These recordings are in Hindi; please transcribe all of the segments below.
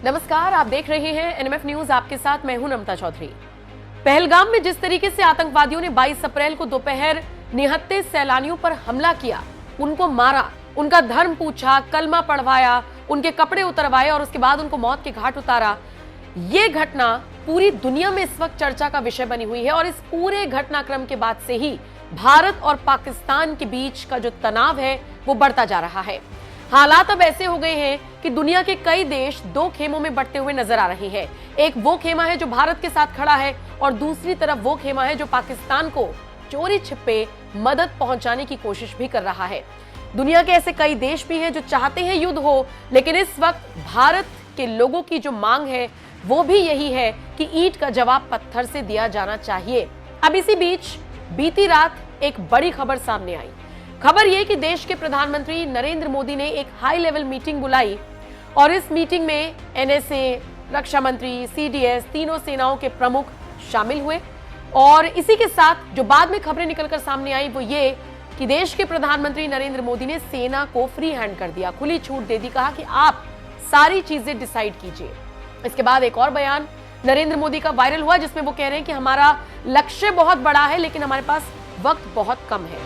नमस्कार, आप देख रहे हैं एनएमएफ न्यूज। आपके साथ मैं हूं नम्रता चौधरी। पहलगाम में जिस तरीके से आतंकवादियों ने 22 अप्रैल को दोपहर निहत्थे सैलानियों पर हमला किया, उनको मारा, उनका धर्म पूछा, कलमा पढ़वाया, उनके कपड़े उतरवाए और उसके बाद उनको मौत के घाट उतारा, ये घटना पूरी दुनिया में इस वक्त चर्चा का विषय बनी हुई है। और इस पूरे घटनाक्रम के बाद से ही भारत और पाकिस्तान के बीच का जो तनाव है वो बढ़ता जा रहा है। हालात अब ऐसे हो गए हैं कि दुनिया के कई देश दो खेमों में बंटते हुए नजर आ रहे हैं। एक वो खेमा है जो भारत के साथ खड़ा है और दूसरी तरफ वो खेमा है जो पाकिस्तान को चोरी छिपे मदद पहुंचाने की कोशिश भी कर रहा है। दुनिया के ऐसे कई देश भी हैं जो चाहते हैं युद्ध हो, लेकिन इस वक्त भारत के लोगों की जो मांग है वो भी यही है कि ईंट का जवाब पत्थर से दिया जाना चाहिए। अब इसी बीच बीती रात एक बड़ी खबर सामने आई। खबर यह कि देश के प्रधानमंत्री नरेंद्र मोदी ने एक हाई लेवल मीटिंग बुलाई और इस मीटिंग में एनएसए, रक्षा मंत्री, सीडीएस, तीनों सेनाओं के प्रमुख शामिल हुए। और इसी के साथ जो बाद में खबरें निकलकर सामने आई वो ये कि देश के प्रधानमंत्री नरेंद्र मोदी ने सेना को फ्री हैंड कर दिया, खुली छूट दे दी, कहा कि आप सारी चीजें डिसाइड कीजिए। इसके बाद एक और बयान नरेंद्र मोदी का वायरल हुआ जिसमें वो कह रहे हैं कि हमारा लक्ष्य बहुत बड़ा है लेकिन हमारे पास वक्त बहुत कम है।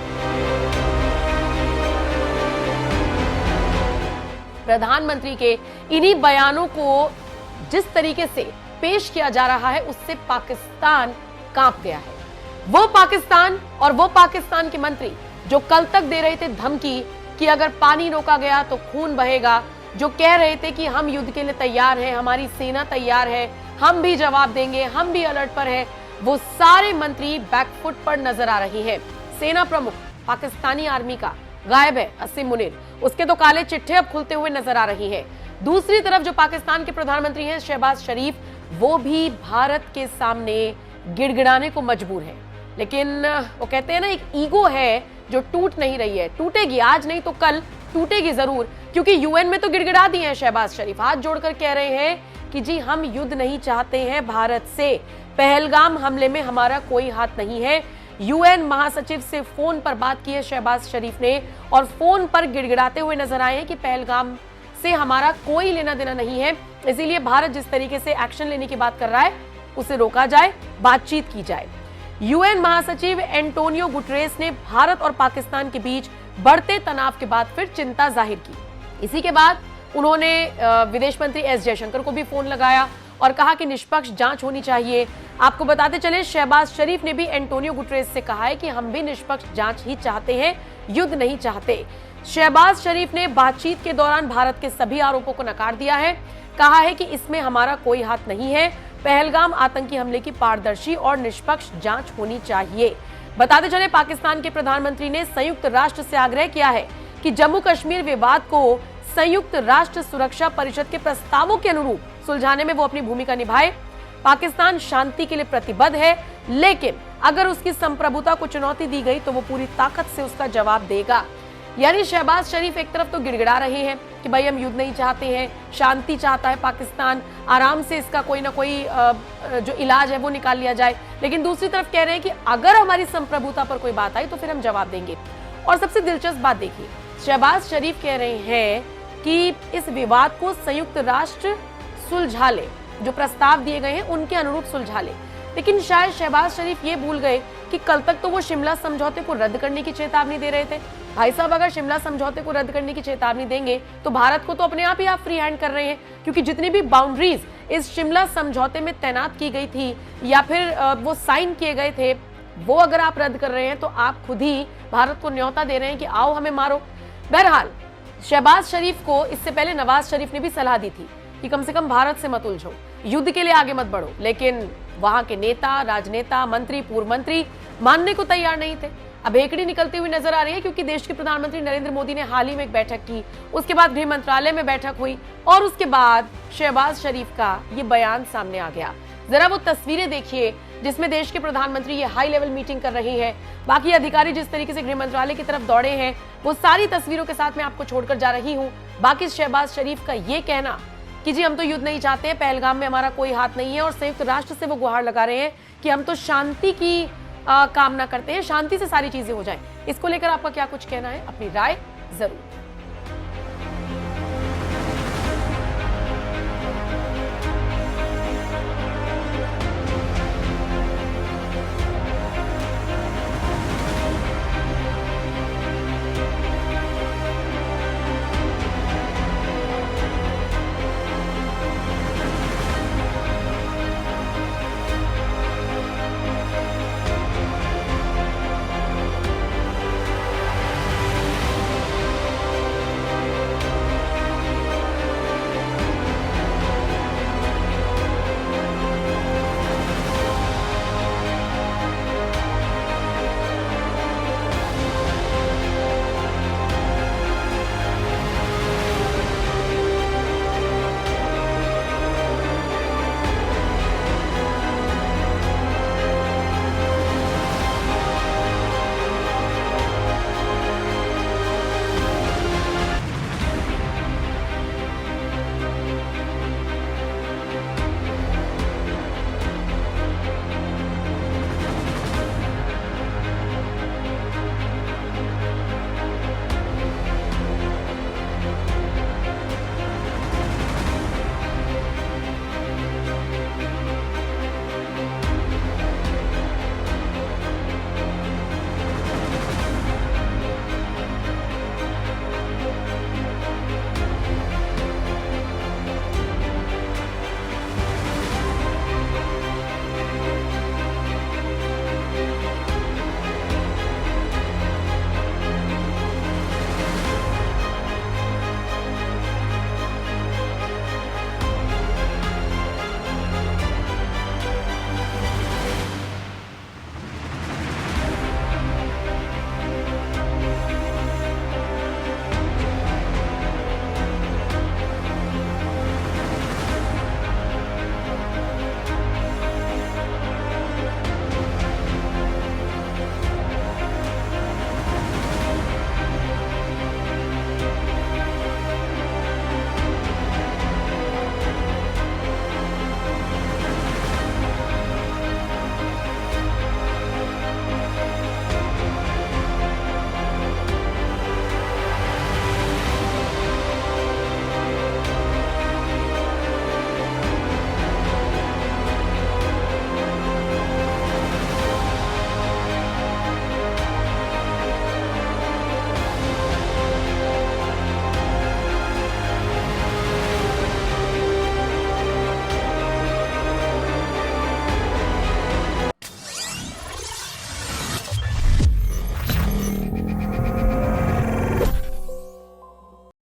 प्रधानमंत्री के इन्हीं बयानों को जिस तरीके से पेश किया जा रहा है उससे पाकिस्तान कांप गया है। वो पाकिस्तान और वो पाकिस्तान के मंत्री जो कल तक दे रहे थे धमकी कि अगर पानी रोका गया तो खून बहेगा, जो कह रहे थे कि हम युद्ध के लिए तैयार हैं, हमारी सेना तैयार है, हम भी जवाब देंगे, हम भी अलर्ट पर हैं, वो सारे मंत्री बैकफुट पर नजर आ रही हैं। सेना प्रमुख पाकिस्तानी आर्मी का गायब है असीम मुनीर, उसके तो काले चिट्ठे अब खुलते हुए नजर आ रही है। दूसरी तरफ जो पाकिस्तान के प्रधानमंत्री हैं शहबाज शरीफ, वो भी भारत के सामने गिड़गिड़ाने को मजबूर है। लेकिन वो कहते हैं ना, एक ईगो है जो टूट नहीं रही है, टूटेगी, आज नहीं तो कल टूटेगी जरूर, क्योंकि यूएन में तो गिड़गिड़ा दिए हैं शहबाज शरीफ, हाथ जोड़कर कह रहे हैं कि जी हम युद्ध नहीं चाहते हैं भारत से, पहलगाम हमले में हमारा कोई हाथ नहीं है। यूएन महासचिव से फोन पर बात की है शहबाज शरीफ ने और फोन पर गिड़गिड़ाते हुए नजर आए हैं कि पहलगाम से हमारा कोई लेना देना नहीं है, इसीलिए भारत जिस तरीके से एक्शन लेने की बात कर रहा है उसे रोका जाए, बातचीत की जाए। यूएन महासचिव एंटोनियो गुटरेस ने भारत और पाकिस्तान के बीच बढ़ते तनाव के बाद फिर चिंता जाहिर की। इसी के बाद उन्होंने विदेश मंत्री एस जयशंकर को भी फोन लगाया और कहा कि निष्पक्ष जांच होनी चाहिए। आपको बताते चले शहबाज शरीफ ने भी एंटोनियो गुटरेस से कहा है कि हम भी निष्पक्ष जांच ही चाहते हैं, युद्ध नहीं चाहते। शहबाज शरीफ ने बातचीत के दौरान भारत के सभी आरोपों को नकार दिया है, कहा है कि इसमें हमारा कोई हाथ नहीं है, पहलगाम आतंकी हमले की पारदर्शी और निष्पक्ष जांच होनी चाहिए। बताते चले पाकिस्तान के प्रधानमंत्री ने संयुक्त राष्ट्र से आग्रह किया है कि जम्मू कश्मीर विवाद को संयुक्त राष्ट्र सुरक्षा परिषद के प्रस्तावों के अनुरूप सुलझाने में वो अपनी भूमिका निभाए। पाकिस्तान शांति के लिए प्रतिबद्ध है, लेकिन अगर उसकी संप्रभुता को चुनौती दी गई तो वो पूरी ताकत से उसका जवाब देगा। यानी शहबाज शरीफ एक तरफ तो गिड़गिड़ा रहे हैं कि भाई हम युद्ध नहीं चाहते हैं, शांति चाहता है पाकिस्तान, आराम से इसका कोई ना कोई जो इलाज है वो निकाल लिया जाए, लेकिन दूसरी तरफ कह रहे हैं कि अगर हमारी संप्रभुता पर कोई बात आई तो फिर हम जवाब देंगे। और सबसे दिलचस्प बात देखिए, शहबाज शरीफ कह रहे हैं कि इस विवाद को संयुक्त राष्ट्र सुलझा ले, जो प्रस्ताव दिए गए हैं उनके अनुरूप सुलझा ले। लेकिन शायद शहबाज शरीफ ये भूल गए कि कल तक तो वो शिमला समझौते को रद्द करने की चेतावनी दे रहे थे। भाई साहब, अगर शिमला समझौते को रद्द करने की चेतावनी देंगे तो भारत को तो अपने आप ही आप फ्री हैंड कर रहे हैं, क्योंकि जितनी भी बाउंड्रीज इस शिमला समझौते में तैनात की गई थी या फिर वो साइन किए गए थे, वो अगर आप रद्द कर रहे हैं तो आप खुद ही भारत को न्योता दे रहे हैं कि आओ हमें मारो। बहरहाल शहबाज शरीफ को इससे पहले नवाज शरीफ ने भी सलाह दी थी कि कम से कम भारत से मत उलझो, युद्ध के लिए आगे मत बढ़ो, लेकिन वहां के नेता, राजनेता, मंत्री, पूर्व मंत्री मानने को तैयार नहीं थे। अब हेकड़ी निकलती हुई नजर आ रही है, क्योंकि देश के प्रधानमंत्री नरेंद्र मोदी ने हाल ही में एक बैठक की, उसके बाद गृह मंत्रालय में बैठक हुई और उसके बाद शहबाज शरीफ का ये बयान सामने आ गया। जरा वो तस्वीरें देखिए जिसमें देश के प्रधानमंत्री ये हाई लेवल मीटिंग कर रही है, बाकी अधिकारी जिस तरीके से गृह मंत्रालय की तरफ दौड़े हैं, वो सारी तस्वीरों के साथ मैं आपको छोड़कर जा रही हूँ। बाकी शहबाज शरीफ का ये कहना कि जी हम तो युद्ध नहीं चाहते हैं, पहलगाम में हमारा कोई हाथ नहीं है, और संयुक्त राष्ट्र से वो गुहार लगा रहे हैं कि हम तो शांति की कामना करते हैं, शांति से सारी चीजें हो जाएं। इसको लेकर आपका क्या कुछ कहना है? अपनी राय जरूर